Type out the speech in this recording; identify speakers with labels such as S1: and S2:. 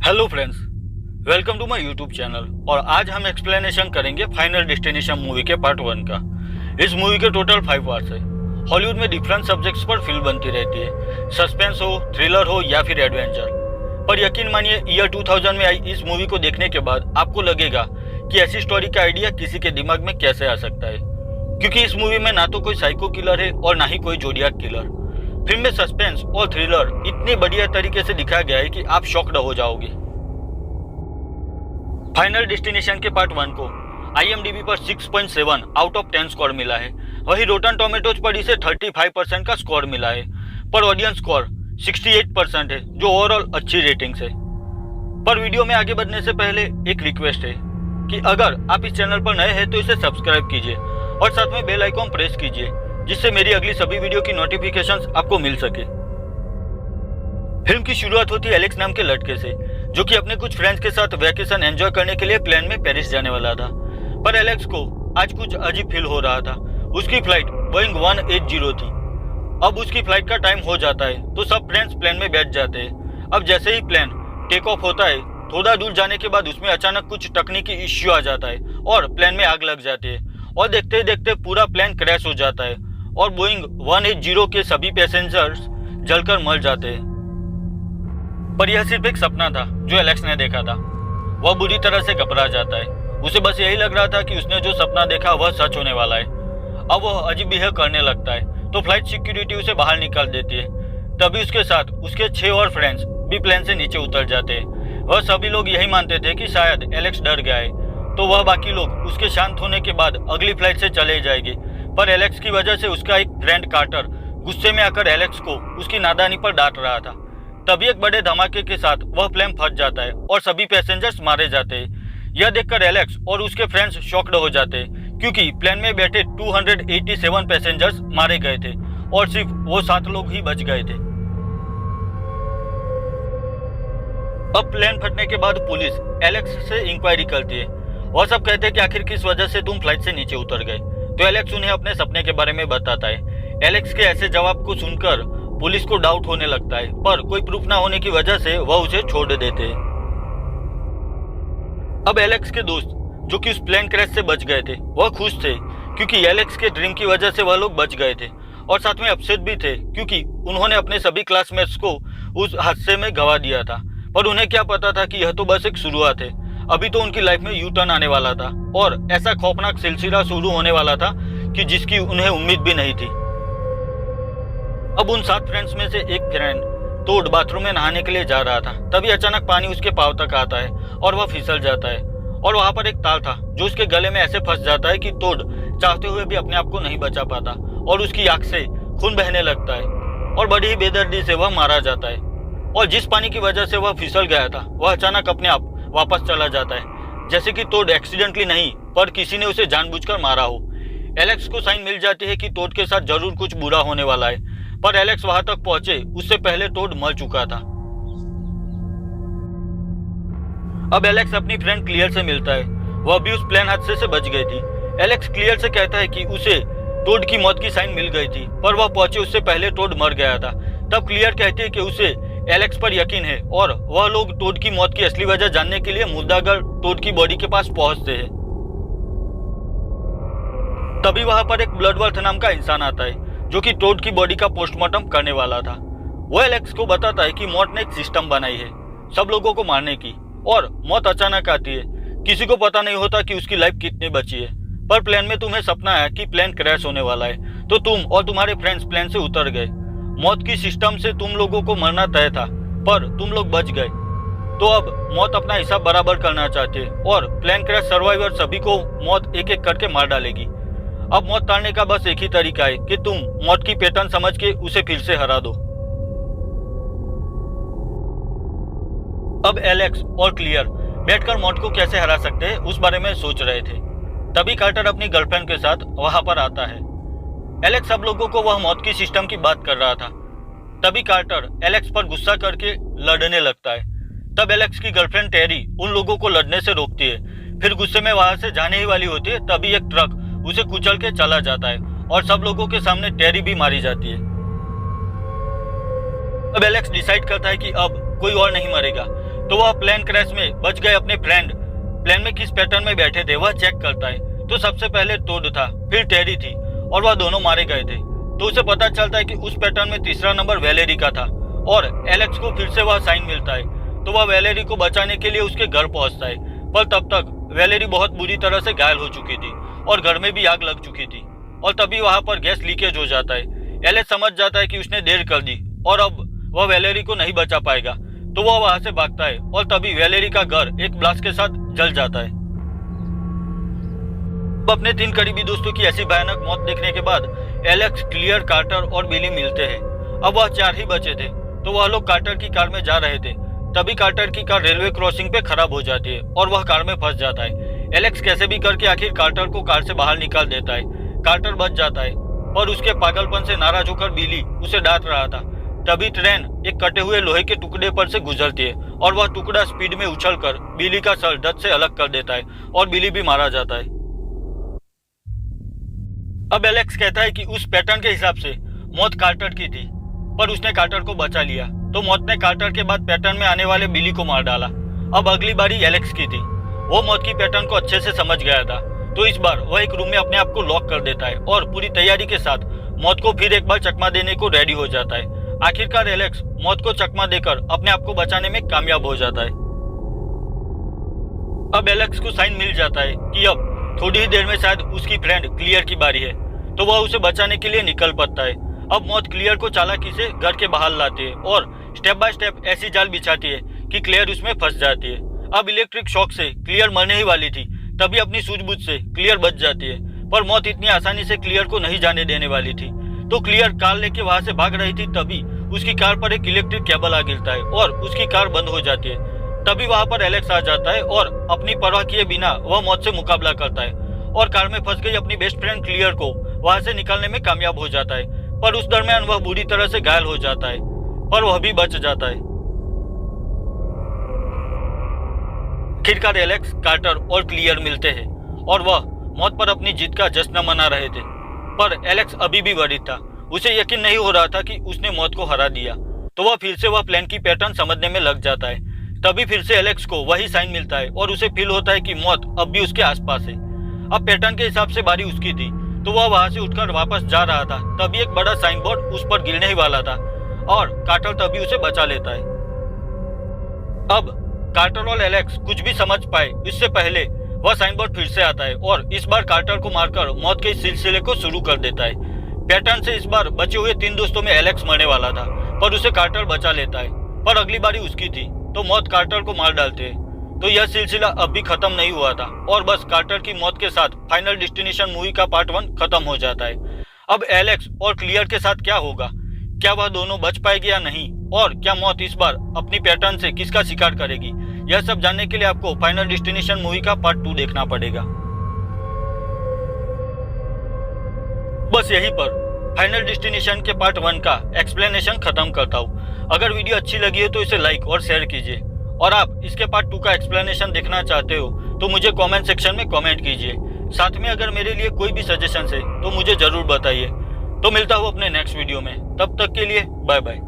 S1: Hello friends, welcome to my YouTube channel. और आज हम एक्सप्लेनेशन करेंगे फाइनल डेस्टिनेशन मूवी के पार्ट 1 का। इस मूवी के टोटल 5 पार्ट्स है। हॉलीवुड में डिफरेंट सब्जेक्ट्स पर फिल्म बनती रहती है, सस्पेंस हो, थ्रिलर हो या फिर एडवेंचर। पर यकीन मानिए ईयर 2000 में आई इस मूवी को देखने के बाद आपको लगेगा कि ऐसी स्टोरी का आइडिया किसी के दिमाग में कैसे आ सकता है, क्योंकि इस मूवी में ना तो कोई साइको किलर है और ना ही कोई जोडियाक किलर। फिल्म में सस्पेंस और थ्रिलर इतने बढ़िया तरीके से दिखाया गया है कि आप शॉक्ड हो जाओगे। फाइनल डेस्टिनेशन के पार्ट 1 को IMDb पर 6.7 आउट ऑफ 10 स्कोर मिला है। वही रोटन टोमेटोज पर इसे 35% का स्कोर मिला है, पर ऑडियंस स्कोर 68% है, जो ओवरऑल अच्छी रेटिंग्स है। पर वीडियो में आगे बढ़ने से पहले एक रिक्वेस्ट है कि अगर आप इस चैनल पर नए हैं तो इसे सब्सक्राइब कीजिए और साथ में बेल आइकॉन प्रेस कीजिए, जिससे मेरी अगली सभी वीडियो की नोटिफिकेशंस आपको मिल सके। फिल्म की शुरुआत होती है एलेक्स नाम के लड़के से, जो कि अपने कुछ फ्रेंड्स के साथ वैकेशन एंजॉय करने के लिए प्लेन में पेरिस जाने वाला था। पर एलेक्स को आज कुछ अजीब फील हो रहा था। उसकी फ्लाइट बोइंग 180 थी। अब उसकी फ्लाइट का टाइम हो जाता है तो सब फ्रेंड्स प्लेन में बैठ जाते हैं। अब जैसे ही प्लेन टेक ऑफ होता है, थोड़ा दूर जाने के बाद उसमें अचानक कुछ तकनीकी इश्यू आ जाता है और प्लेन में आग लग जाती है, और देखते ही देखते पूरा प्लेन क्रैश हो जाता है और बोइंग 180 के सभी पैसेंजर्स जलकर मर जाते हैं। पर यह सिर्फ एक सपना था जो एलेक्स ने देखा था। वह बुरी तरह से घबरा जाता है। उसे बस यही लग रहा था कि उसने जो सपना देखा वह सच होने वाला है। अब वह अजीब बिहेव करने लगता है तो फ्लाइट सिक्योरिटी उसे बाहर निकाल देती है। तभी उसके साथ उसके 6 और फ्रेंड्स भी प्लेन से नीचे उतर जाते हैं। वह सभी लोग यही मानते थे कि शायद एलेक्स डर गया है, तो वह बाकी लोग उसके शांत होने के बाद अगली फ्लाइट से चले जाएंगे। पर एलेक्स की वजह से उसका एक फ्रेंड कार्टर गुस्से में आकर एलेक्स को उसकी नादानी पर डांट रहा था। तभी एक बड़े धमाके के साथ वह प्लेन फट जाता है और सभी पैसेंजर्स मारे जाते हैं। यह देखकर एलेक्स और उसके फ्रेंड्स शॉक्ड हो जाते हैं, क्योंकि प्लेन में बैठे 287 पैसेंजर्स मारे गए थे और सिर्फ वो 7 लोग ही बच गए थे। अब प्लेन फटने के बाद पुलिस एलेक्स से इंक्वायरी करती है। वह सब कहते हैं कि आखिर किस वजह से तुम फ्लाइट से नीचे उतर गए। तो एलेक्स उन्हें अपने सपने के बारे में बताता है। एलेक्स के ऐसे जवाब को सुनकर पुलिस को डाउट होने लगता है, पर कोई प्रूफ ना होने की वजह से वह उसे छोड़ देते हैं। अब एलेक्स के दोस्त जो कि उस प्लेन क्रैश से बच गए थे वह खुश थे, क्योंकि एलेक्स के ड्रीम की वजह से वह लोग बच गए थे, और साथ में अपसेट भी थे क्योंकि उन्होंने अपने सभी क्लासमेट्स को उस हादसे में गंवा दिया था। पर उन्हें क्या पता था कि यह तो बस एक शुरुआत है। अभी तो उनकी लाइफ में यू टर्न आने वाला था और ऐसा खौफनाक सिलसिला शुरू होने वाला था कि जिसकी उन्हें उम्मीद भी नहीं थी। अब उन 7 फ्रेंड्स में से एक फ्रेंड टोड बाथरूम में नहाने के लिए जा रहा था। तभी अचानक पानी उसके पांव तक आता है और वह फिसल जाता है, और वहां पर एक तार था जो उसके गले में ऐसे फंस जाता है कि टोड चाहते हुए भी अपने आप को नहीं बचा पाता और उसकी आंख से खून बहने लगता है और बड़ी ही बेदर्दी से वह मारा जाता है। और जिस पानी की वजह से वह फिसल गया था वह अचानक अपने आप वापस चला जाता है, जैसे कि टोड एक्सीडेंटली नहीं पर किसी ने उसे जानबूझकर मारा हो। एलेक्स को साइन मिल जाती है कि टोड के साथ जरूर कुछ बुरा होने वाला है, पर एलेक्स वहां तक पहुंचे उससे पहले टोड मर चुका था। अब एलेक्स अपनी फ्रेंड क्लियर से मिलता है। वह भी उस प्लेन हादसे से बच गई थी। एलेक्स क्लियर से कहता है कि उसे टोड की मौत की साइन मिल गई थी, पर वह पहुंचे उससे पहले टोड मर गया था। तब क्लियर कहती है कि उसे एलेक्स पर यकीन है और वह लोग टोड की मौत की असली वजह जानने के लिए मुर्दागर टोड की बॉडी के पास पहुंचते हैं। तभी वहां पर एक ब्लडवर्थ नाम का इंसान आता है जो कि टोड की बॉडी का पोस्टमार्टम करने वाला था। वो एलेक्स को बताता है कि मौत ने एक सिस्टम बनाई है सब लोगों को मारने की, और मौत अचानक आती है। किसी को पता नहीं होता कि उसकी लाइफ कितनी बची है। पर प्लेन में तुम्हें सपना है कि प्लेन क्रैश होने वाला है, तो तुम और तुम्हारे फ्रेंड्स प्लेन से उतर गए। मौत की सिस्टम से तुम लोगों को मरना तय था, पर तुम लोग बच गए। तो अब मौत अपना हिसाब बराबर करना चाहती है और प्लेन क्रैश सर्वाइवर सभी को मौत एक एक करके मार डालेगी। अब मौत टालने का बस एक ही तरीका है कि तुम मौत की पैटर्न समझ के उसे फिर से हरा दो। अब एलेक्स और क्लियर बैठकर मौत को कैसे हरा सकते हैं उस बारे में सोच रहे थे। तभी कार्टर अपनी गर्लफ्रेंड के साथ वहां पर आता है। एलेक्स सब लोगों को वह मौत की सिस्टम की बात कर रहा था। तभी कार्टर एलेक्स पर गुस्सा करके लड़ने लगता है। तब एलेक्स की गर्लफ्रेंड टेरी उन लोगों को लड़ने से रोकती है। फिर गुस्से में वहां से जाने ही वाली होती है, तभी एक ट्रक उसे कुचल के चला जाता है और सब लोगों के सामने टेरी भी मारी जाती है। अब एलेक्स डिसाइड करता है कि अब कोई और नहीं मरेगा, तो वह प्लेन क्रैश में बच गए अपने फ्रेंड प्लेन में किस पैटर्न में बैठे थे वह चेक करता है। तो सबसे पहले टोड था, फिर टेरी थी और वह दोनों मारे गए थे। तो उसे पता चलता है कि उस पैटर्न में तीसरा नंबर वैलेरी का था और एलेक्स को फिर से वह साइन मिलता है। तो वह वैलेरी को बचाने के लिए उसके घर पहुंचता है, पर तब तक वैलेरी बहुत बुरी तरह से घायल हो चुकी थी और घर में भी आग लग चुकी थी और तभी वहां पर गैस लीकेज हो जाता है। एलेक्स समझ जाता है कि उसने देर कर दी और अब वह वैलेरी को नहीं बचा पाएगा। तो वह वहां से भागता है और तभी वैलेरी का घर एक ब्लास्ट के साथ जल जाता है। अपने 3 करीबी दोस्तों की ऐसी भयानक मौत देखने के बाद एलेक्स, क्लियर, कार्टर और बिली मिलते हैं। अब वह 4 ही बचे थे। तो वह लोग कार्टर की कार में जा रहे थे, तभी कार्टर की कार रेलवे क्रॉसिंग पे खराब हो जाती है और वह कार में फंस जाता है। एलेक्स कैसे भी करके आखिर कार्टर को कार से बाहर निकाल देता है। कार्टर बच जाता है और उसके पागलपन से नाराज होकर बिली उसे डांट रहा था। तभी ट्रेन एक कटे हुए लोहे के टुकड़े पर से गुजरती है और वह टुकड़ा स्पीड में उछलकर बिली का सर धड़ से अलग कर देता है और बिली भी मारा जाता है। अब एलेक्स कहता है कि उस पैटर्न के हिसाब से मौत कार्टर की थी, पर उसने कार्टर को बचा लिया। तो मौत ने कार्टर के बाद पैटर्न में आने वाले बिली को मार डाला। अब अगली बारी एलेक्स की थी। वो मौत की पैटर्न को अच्छे से समझ गया था। तो इस बार वह एक रूम में अपने आप को लॉक कर देता है और पूरी तैयारी के साथ मौत को फिर एक बार चकमा देने को रेडी हो जाता है। आखिरकार एलेक्स मौत को चकमा देकर अपने आप को बचाने में कामयाब हो जाता है। अब एलेक्स को साइन मिल जाता है कि अब थोड़ी ही देर में शायद उसकी फ्रेंड क्लियर की बारी है। तो वह उसे बचाने के लिए निकल पड़ता है। अब मौत क्लियर को चालाकी से घर के बाहर लाती है और स्टेप बाय स्टेप ऐसी जाल बिछाती है कि क्लियर उसमें फंस जाती है। अब इलेक्ट्रिक शॉक से क्लियर मरने ही वाली थी, तभी अपनी सूझबूझ से क्लियर बच जाती है। पर मौत इतनी आसानी से क्लियर को नहीं जाने देने वाली थी। तो क्लियर कार लेके वहां से भाग रही थी, तभी उसकी कार पर एक इलेक्ट्रिक केबल आ गिरता है और उसकी कार बंद हो जाती है। तभी वहां पर एलेक्स आ जाता है और अपनी परवाह किए बिना वह मौत से मुकाबला करता है और कार में फंस गई अपनी बेस्ट फ्रेंड क्लियर को वहां से निकालने में कामयाब हो जाता है। पर उस दरमियान वह बुरी तरह से घायल हो जाता है, पर वह भी बच जाता है। आखिरकार एलेक्स, कार्टर और क्लियर मिलते हैं और वह मौत पर अपनी जीत का जश्न मना रहे थे। पर एलेक्स अभी भी वरीड था। उसे यकीन नहीं हो रहा था कि उसने मौत को हरा दिया। तो वह फिर से वह प्लान की पैटर्न समझने में लग जाता है। तभी फिर से एलेक्स को वही साइन मिलता है और उसे फील होता है कि मौत अब भी उसके आसपास है। अब पैटर्न के हिसाब से बारी उसकी थी। तो वह वहां से उठकर वापस जा रहा था, तभी एक बड़ा साइन बोर्ड उस पर गिरने ही वाला था और कार्टर तभी उसे बचा लेता है। अब कार्टर और एलेक्स कुछ भी समझ पाए इससे पहले वह साइन बोर्ड फिर से आता है और इस बार कार्टर को मारकर मौत के इस सिलसिले को शुरू कर देता है। पैटर्न से इस बार बचे हुए 3 दोस्तों में एलेक्स मरने वाला था, पर उसे कार्टर बचा लेता है। पर अगली बारी उसकी थी, तो मौत कार्टर को मार डालते हैं। तो यह सिलसिला अब भी खत्म नहीं हुआ था और बस कार्टर की मौत के साथ फाइनल डेस्टिनेशन मूवी का पार्ट 1 खत्म हो जाता है। अब एलेक्स और क्लियर के साथ क्या होगा? क्या वह दोनों बच पाएगी या नहीं? और क्या मौत इस बार अपनी पैटर्न से किसका शिकार करेगी? यह सब जानने के लिए आपको फाइनल डेस्टिनेशन मूवी का पार्ट 2 देखना पड़ेगा। बस यहीं पर फाइनल डेस्टिनेशन के पार्ट 1 का एक्सप्लेनेशन खत्म करता हूँ। अगर वीडियो अच्छी लगी है तो इसे लाइक और शेयर कीजिए और आप इसके पार्ट 2 का एक्सप्लेनेशन देखना चाहते हो तो मुझे कमेंट सेक्शन में कमेंट कीजिए। साथ में अगर मेरे लिए कोई भी सजेशन है तो मुझे जरूर बताइए। तो मिलता हूँ अपने नेक्स्ट वीडियो में, तब तक के लिए बाय बाय।